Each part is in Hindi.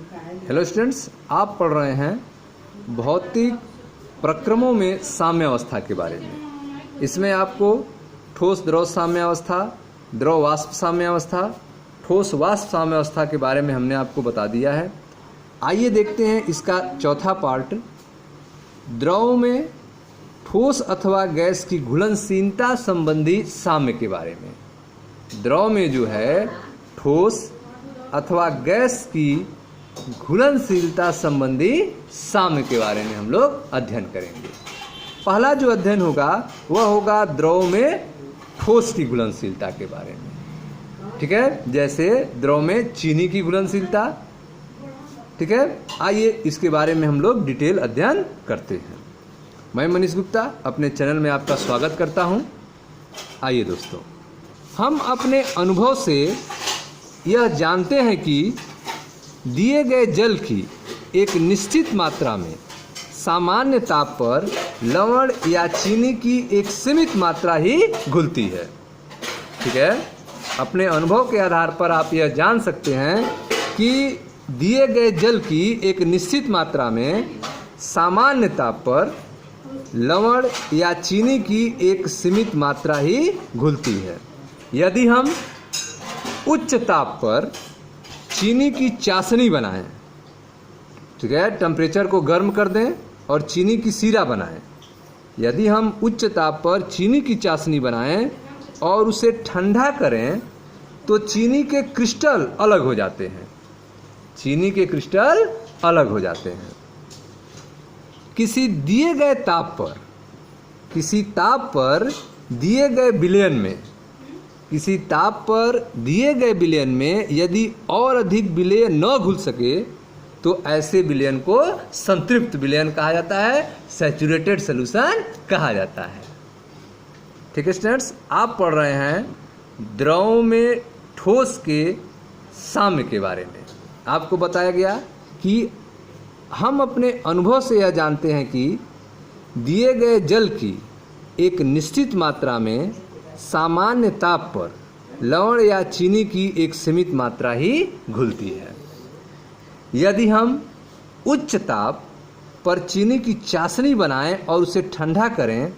हेलो स्टूडेंट्स, आप पढ़ रहे हैं भौतिक प्रक्रमों में साम्यावस्था के बारे में। इसमें आपको ठोस द्रव साम्यावस्था, द्रव वाष्प साम्यावस्था, ठोस वाष्प साम्यावस्था के बारे में हमने आपको बता दिया है। आइए देखते हैं इसका चौथा पार्ट, द्रव में ठोस अथवा गैस की घुलनशीलता संबंधी साम्य के बारे में। द्रव में जो है ठोस अथवा गैस की घुलनशीलता संबंधी साम्य के बारे में हम लोग अध्ययन करेंगे। पहला जो अध्ययन होगा वह होगा द्रव में ठोस की घुलनशीलता के बारे में। ठीक है, जैसे द्रव में चीनी की घुलनशीलता। ठीक है, आइए इसके बारे में हम लोग डिटेल अध्ययन करते हैं। मैं मनीष गुप्ता अपने चैनल में आपका स्वागत करता हूं। आइए दोस्तों, हम अपने अनुभव से यह जानते हैं कि दिए गए जल की एक निश्चित मात्रा में सामान्य ताप पर लवण या चीनी की एक सीमित मात्रा ही घुलती है। ठीक है, अपने अनुभव के आधार पर आप यह जान सकते हैं कि दिए गए जल की एक निश्चित मात्रा में सामान्य ताप पर लवण या चीनी की एक सीमित मात्रा ही घुलती है। यदि हम उच्च ताप पर चीनी की चाशनी बनाएं, ठीक है, टेम्परेचर को गर्म कर दें और चीनी की सीरा बनाएं। यदि हम उच्च ताप पर चीनी की चाशनी बनाएं और उसे ठंडा करें तो चीनी के क्रिस्टल अलग हो जाते हैं। चीनी के क्रिस्टल अलग हो जाते हैं। किसी दिए गए ताप पर, किसी ताप पर दिए गए विलयन में, किसी ताप पर दिए गए विलयन में यदि और अधिक विलयन न घुल सके तो ऐसे विलयन को संतृप्त विलयन कहा जाता है, सैचुरेटेड सॉल्यूशन कहा जाता है। ठीक है स्टूडेंट्स, आप पढ़ रहे हैं द्रव में ठोस के साम्य के बारे में। आपको बताया गया कि हम अपने अनुभव से यह जानते हैं कि दिए गए जल की एक निश्चित मात्रा में सामान्य ताप पर लवण या चीनी की एक सीमित मात्रा ही घुलती है। यदि हम उच्च ताप पर चीनी की चाशनी बनाएं और उसे ठंडा करें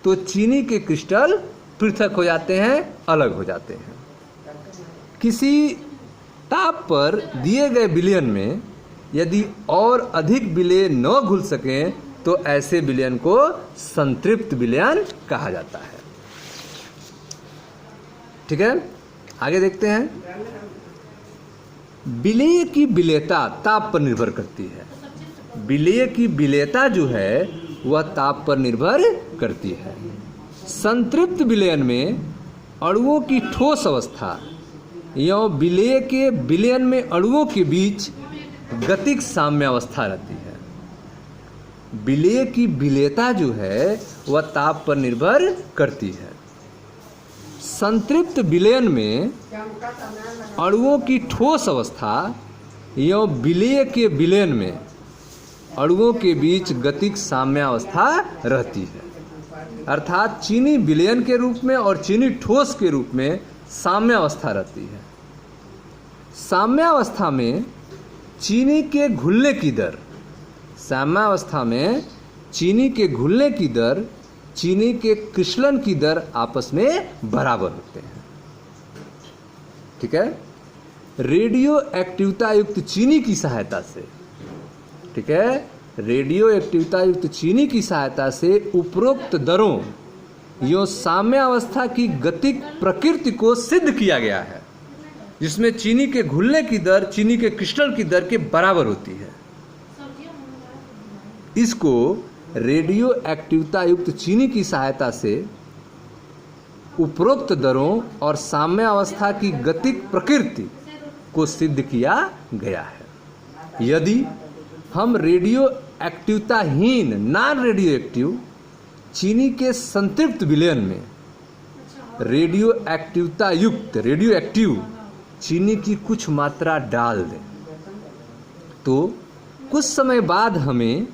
तो चीनी के क्रिस्टल पृथक हो जाते हैं, अलग हो जाते हैं। किसी ताप पर दिए गए विलयन में यदि और अधिक विलयन न घुल सकें तो ऐसे विलयन को संतृप्त विलयन कहा जाता है। ठीक है, आगे देखते हैं। विलेय की विलेयता ताप पर निर्भर करती है। विलेय की विलेयता जो है वह ताप पर निर्भर करती है। संतृप्त विलयन में अणुओं की ठोस अवस्था या विलेय के विलयन में अणुओं के बीच गतिक साम्यावस्था रहती है। विलेय की विलेयता जो है वह ताप पर निर्भर करती है। संतृप्त विलयन में अणुओं की ठोस अवस्था या विलेय के विलयन में अणुओं के बीच गतिक साम्यावस्था रहती है। अर्थात चीनी विलयन के रूप में और चीनी ठोस के रूप में साम्यावस्था रहती है। साम्यावस्था में चीनी के घुलने की दर, साम्यावस्था में चीनी के घुलने की दर चीनी के क्रिस्टलन की दर आपस में बराबर होते हैं। ठीक है, रेडियो एक्टिवता युक्त चीनी की सहायता से, ठीक है, रेडियो एक्टिवता युक्त चीनी की सहायता से उपरोक्त दरों यो साम्यावस्था की गतिक प्रकृति को सिद्ध किया गया है, जिसमें चीनी के घुलने की दर चीनी के क्रिस्टल की दर के बराबर होती है। इसको रेडियो एक्टिवता युक्त चीनी की सहायता से उपरोक्त दरों और साम्यावस्था की गतिक प्रकृति को सिद्ध किया गया है। यदि हम रेडियो एक्टिवताहीन नॉन रेडियो एक्टिव चीनी के संतृप्त विलयन में रेडियो एक्टिवता युक्त रेडियो एक्टिव चीनी की कुछ मात्रा डाल दें तो कुछ समय बाद हमें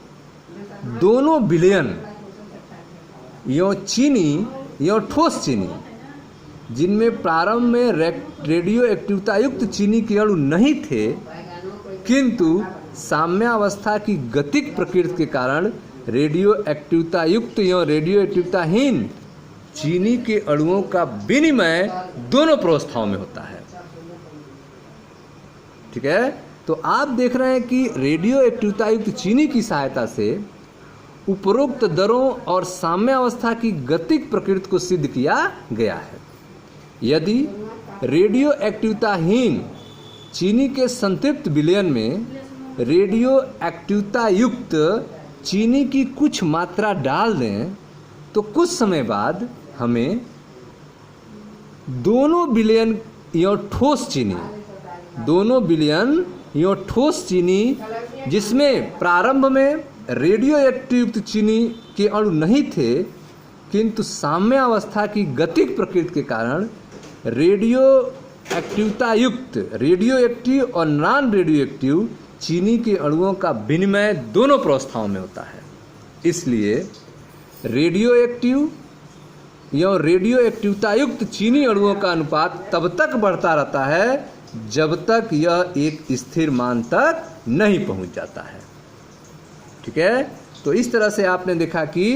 दोनों विलयन यो चीनी यो ठोस चीनी जिनमें प्रारंभ में रेडियो एक्टिवता युक्त चीनी के अणु नहीं थे किंतु साम्यावस्था की गतिक प्रकृति के कारण रेडियो एक्टिवता युक्त या रेडियो एक्टिवताहीन चीनी के अणुओं का विनिमय दोनों प्रावस्थाओं में होता है। ठीक है, तो आप देख रहे हैं कि रेडियो एक्टिवता युक्त चीनी की सहायता से उपरोक्त दरों और साम्यावस्था की गतिक प्रकृति को सिद्ध किया गया है। यदि रेडियो एक्टिवताहीन चीनी के संतृप्त विलयन में रेडियो एक्टिवता युक्त चीनी की कुछ मात्रा डाल दें तो कुछ समय बाद हमें दोनों विलयन या ठोस चीनी जिसमें प्रारंभ में रेडियो एक्टिव चीनी के अणु नहीं थे, किंतु साम्यावस्था की गतिक प्रकृति के कारण रेडियो एक्टिवता युक्त रेडियो एक्टिव और नॉन रेडियो एक्टिव चीनी के अणुओं का विनिमय दोनों प्रावस्थाओं में होता है। इसलिए रेडियो एक्टिव या रेडियो एक्टिवता युक्त चीनी अणुओं का अनुपात तब तक बढ़ता रहता है जब तक यह एक स्थिर मान तक नहीं पहुंच जाता है। ठीक है, तो इस तरह से आपने देखा कि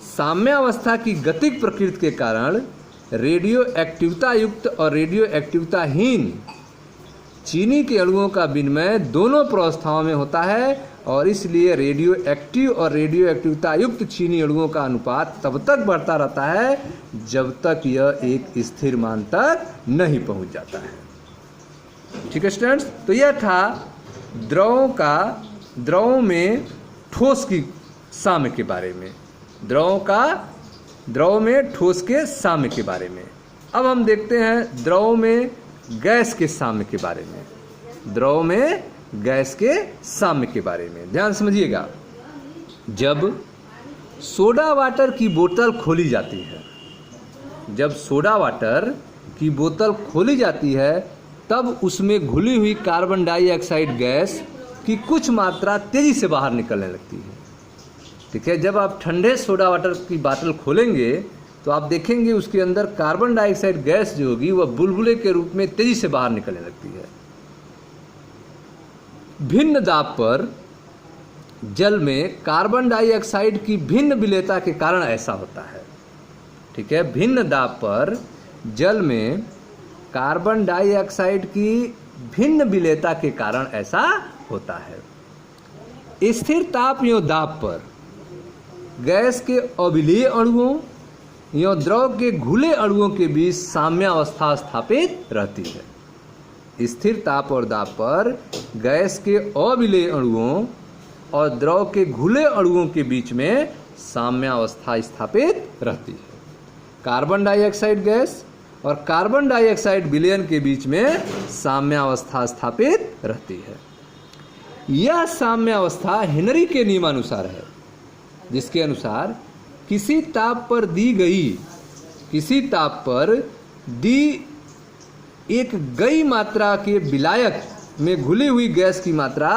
साम्यावस्था की गतिक प्रकृति के कारण रेडियो एक्टिवता युक्त और रेडियो एक्टिवताहीन चीनी के अणुओं का विनिमय दोनों प्रावस्थाओं में होता है और इसलिए रेडियो एक्टिव और रेडियो एक्टिवता युक्त चीनी अणुओं का अनुपात तब तक बढ़ता रहता है जब तक यह एक स्थिर मान तक नहीं पहुंच जाता है। ठीक है स्टूडेंट्स, तो यह था द्रवों में ठोस की साम्य के बारे में, द्रव में ठोस के साम्य के बारे में। अब हम देखते हैं द्रव में गैस के साम्य के बारे में, द्रव में गैस के साम्य के बारे में ध्यान समझिएगा। जब सोडा वाटर की बोतल खोली जाती है, तब उसमें घुली हुई कार्बन डाइऑक्साइड गैस की कुछ मात्रा तेजी से बाहर निकलने लगती है। ठीक है, जब आप ठंडे सोडा वाटर की बोतल खोलेंगे तो आप देखेंगे उसके अंदर कार्बन डाइऑक्साइड गैस जो होगी वह बुलबुले के रूप में तेजी से बाहर निकलने लगती है। भिन्न दाब पर जल में कार्बन डाइऑक्साइड की भिन्न विलेयता के कारण ऐसा होता है। ठीक है, भिन्न दाब पर जल में कार्बन डाइऑक्साइड की भिन्न विलेयता के कारण ऐसा होता है। स्थिर ताप या दाब पर गैस के अविलेय अणुओं या द्रव के घुले अणुओं के बीच साम्यावस्था स्थापित रहती है। स्थिर ताप और दाब पर गैस के अविलेय अणुओं और द्रव के घुले अणुओं के बीच में साम्यावस्था स्थापित रहती है। कार्बन डाइऑक्साइड गैस और कार्बन डाइऑक्साइड विलयन के बीच में साम्यावस्था स्थापित रहती है। यह साम्यावस्था हेनरी के नियमानुसार है, जिसके अनुसार किसी ताप पर दी एक गई मात्रा के विलायक में घुली हुई गैस की मात्रा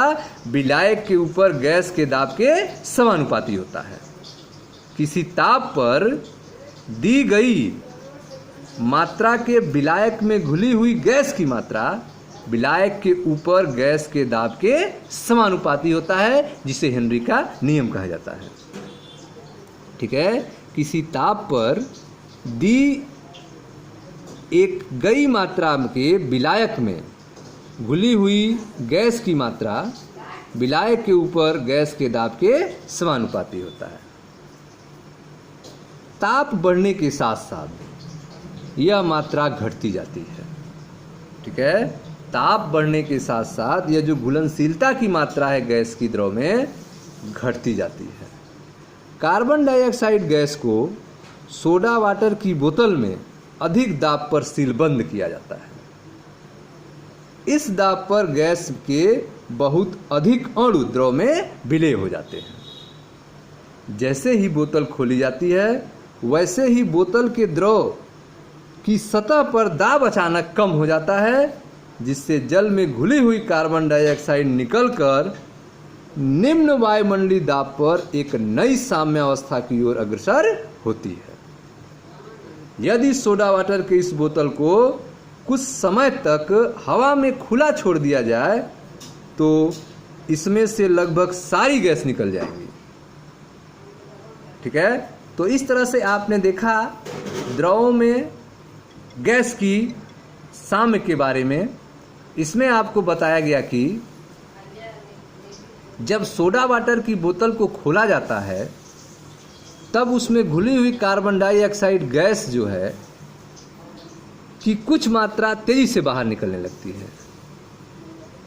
विलायक के ऊपर गैस के दाब के समानुपाती होता है। किसी ताप पर दी गई मात्रा के विलायक में घुली हुई गैस की मात्रा विलायक के ऊपर गैस के दाब के समानुपाती होता है, जिसे हेनरी का नियम कहा जाता है। ठीक है, किसी ताप पर दी एक गई मात्रा के विलायक में घुली हुई गैस की मात्रा विलायक के ऊपर गैस के दाब के समानुपाती होता है। ताप बढ़ने के साथ साथ यह मात्रा घटती जाती है। ठीक है, ताप बढ़ने के साथ साथ यह जो घुलनशीलता की मात्रा है गैस की द्रव में घटती जाती है। कार्बन डाइऑक्साइड गैस को सोडा वाटर की बोतल में अधिक दाब पर सीलबंद किया जाता है। इस दाब पर गैस के बहुत अधिक अणु द्रव में विलय हो जाते हैं। जैसे ही बोतल खोली जाती है वैसे ही बोतल के द्रव की सतह पर दाब अचानक कम हो जाता है, जिससे जल में घुली हुई कार्बन डाइऑक्साइड निकलकर निम्न वायुमंडलीय दाब पर एक नई साम्यावस्था की ओर अग्रसर होती है। यदि सोडा वाटर के इस बोतल को कुछ समय तक हवा में खुला छोड़ दिया जाए तो इसमें से लगभग सारी गैस निकल जाएंगी। ठीक है, तो इस तरह से आपने देखा द्रव में गैस की साम्य के बारे में। इसमें आपको बताया गया कि जब सोडा वाटर की बोतल को खोला जाता है तब उसमें घुली हुई कार्बन डाइऑक्साइड गैस जो है की कुछ मात्रा तेजी से बाहर निकलने लगती है।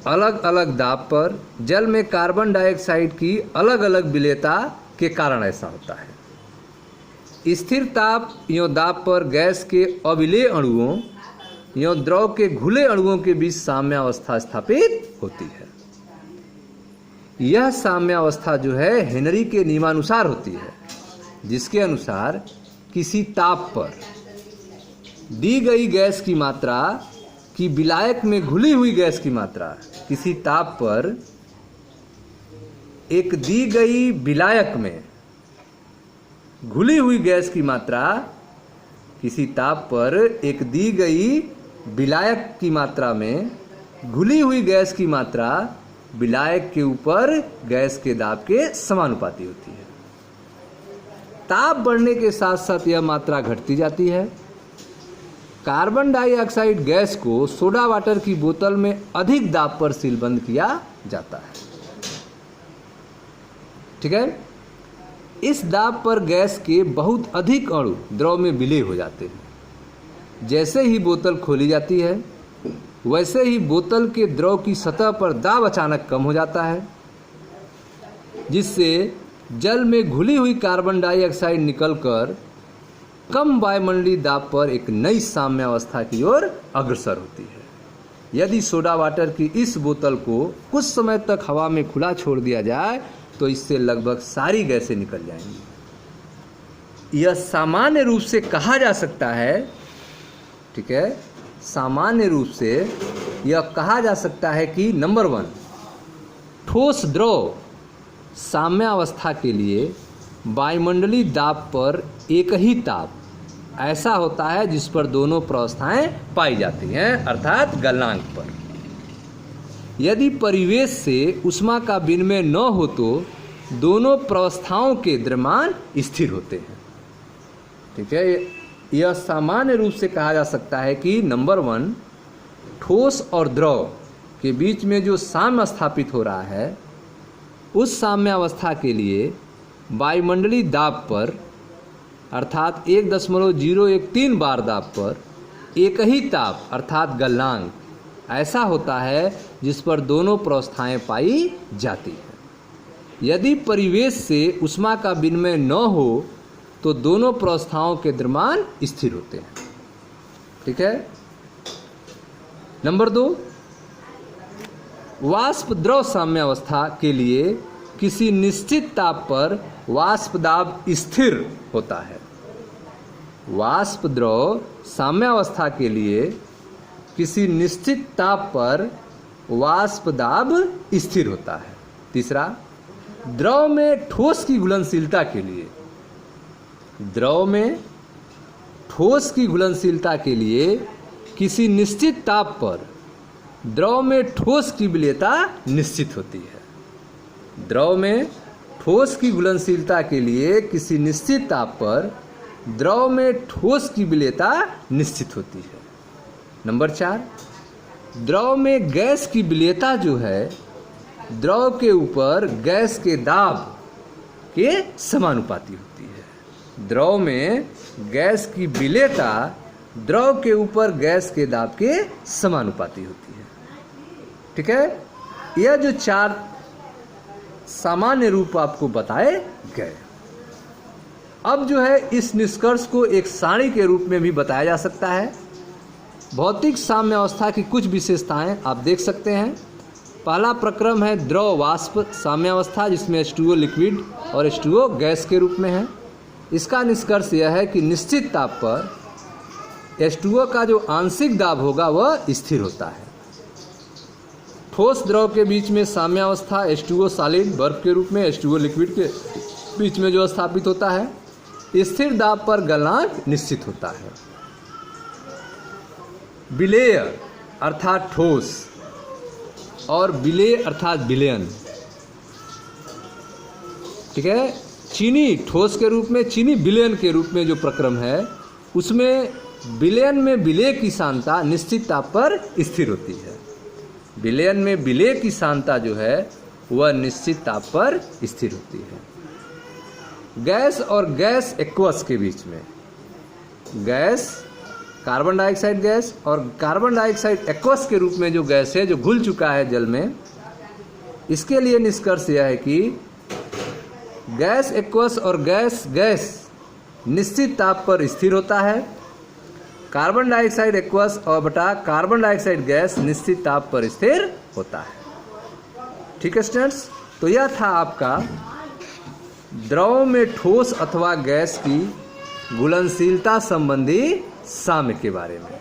अलग अलग दाब पर जल में कार्बन डाइऑक्साइड की अलग अलग विलेयता के कारण ऐसा होता है। स्थिर ताप या दाब पर गैस के अविलेय अणुओं या द्रव के घुले अणुओं के बीच साम्यावस्था स्थापित होती है। यह साम्यावस्था जो है हेनरी के नियमानुसार होती है, जिसके अनुसार किसी ताप पर दी गई गैस की मात्रा की विलायक में घुली हुई गैस की मात्रा, किसी ताप पर एक दी गई विलायक में घुली हुई गैस की मात्रा, किसी ताप पर एक दी गई विलायक की मात्रा में घुली हुई गैस की मात्रा विलायक के ऊपर गैस के दाब के समानुपाती होती है। ताप बढ़ने के साथ साथ यह मात्रा घटती जाती है। कार्बन डाइऑक्साइड गैस को सोडा वाटर की बोतल में अधिक दाब पर सीलबंद किया जाता है। ठीक है, इस दाब पर गैस के बहुत अधिक अणु द्रव में विलय हो जाते हैं। जैसे ही बोतल खोली जाती है वैसे ही बोतल के द्रव की सतह पर दाब अचानक कम हो जाता है, जिससे जल में घुली हुई कार्बन डाइऑक्साइड निकलकर कम वायुमंडलीय दाब पर एक नई साम्यावस्था की ओर अग्रसर होती है। यदि सोडा वाटर की इस बोतल को कुछ समय तक हवा में खुला छोड़ दिया जाए तो इससे लगभग सारी गैसें निकल जाएंगी। यह सामान्य रूप से कहा जा सकता है, ठीक है, सामान्य रूप से यह कहा जा सकता है कि नंबर 1, ठोस द्रव साम्यावस्था के लिए वायुमंडलीय दाब पर एक ही ताप ऐसा होता है जिस पर दोनों प्रावस्थाएं पाई जाती हैं, अर्थात गलनांक पर। यदि परिवेश से ऊष्मा का विनिमय न हो तो दोनों प्रावस्थाओं के द्रव्यमान स्थिर होते हैं। ठीक है, यह सामान्य रूप से कहा जा सकता है कि नंबर 1, ठोस और द्रव के बीच में जो साम्य स्थापित हो रहा है उस साम्यावस्था के लिए वायुमंडलीय दाब पर अर्थात 1.013 बार दाब पर एक ही ताप अर्थात गलनांक ऐसा होता है जिस पर दोनों प्रावस्थाएं पाई जाती हैं। यदि परिवेश से ऊष्मा का विनिमय न हो तो दोनों प्रावस्थाओं के द्रव्यमान स्थिर होते हैं। ठीक है, नंबर 2, वाष्प द्रव साम्यावस्था के लिए किसी निश्चित ताप पर वाष्प दाब स्थिर होता है। वाष्प द्रव साम्यावस्था के लिए किसी निश्चित ताप पर वाष्प दाब स्थिर होता है। तीसरा, द्रव में ठोस की घुलनशीलता के लिए, द्रव में ठोस की घुलनशीलता के लिए किसी निश्चित ताप पर द्रव में ठोस की विलेयता निश्चित होती है। द्रव में ठोस की घुलनशीलता के लिए किसी निश्चित ताप पर द्रव में ठोस की विलेयता निश्चित होती है। नंबर 4, द्रव में गैस की विलेयता जो है द्रव के ऊपर गैस के दाब के समानुपाती होती है। द्रव में गैस की विलेयता द्रव के ऊपर गैस के दाब के समानुपाती होती है। ठीक है, यह जो 4 सामान्य रूप आपको बताए गए। अब जो है इस निष्कर्ष को एक सारणी के रूप में भी बताया जा सकता है। भौतिक साम्यावस्था की कुछ विशेषताएं आप देख सकते हैं। पहला प्रक्रम है द्रव वाष्प साम्यावस्था, जिसमें H2O लिक्विड और H2O गैस के रूप में है। इसका निष्कर्ष यह है कि निश्चित ताप पर H2O का जो आंशिक दाब होगा वह स्थिर होता है। ठोस द्रव के बीच में साम्यावस्था H2O सॉलिड बर्फ के रूप में H2O लिक्विड के बीच में जो स्थापित होता है, स्थिर दाब पर गलनांक निश्चित होता है। विलेय अर्थात ठोस और विलेय अर्थात विलयन। ठीक है, चीनी ठोस के रूप में, चीनी विलयन के रूप में जो प्रक्रम है उसमें विलयन में विलेय की सांता निश्चित ताप पर स्थिर होती है। विलयन में विलेय की सांता जो है वह निश्चित ताप पर स्थिर होती है। गैस और गैस एक्वस के बीच में, गैस कार्बन डाइऑक्साइड गैस और कार्बन डाइऑक्साइड एक्वस के रूप में जो गैस है जो घुल चुका है जल में, इसके लिए निष्कर्ष यह है कि गैस एक्वस और गैस गैस निश्चित ताप पर स्थिर होता है। कार्बन डाइऑक्साइड एक्वस और बटा कार्बन डाइऑक्साइड गैस निश्चित ताप पर स्थिर होता है। ठीक है स्टूडेंट्स, तो यह था आपका द्रव में ठोस अथवा गैस की घुलनशीलता संबंधी साम्य के बारे में।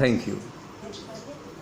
Thank you.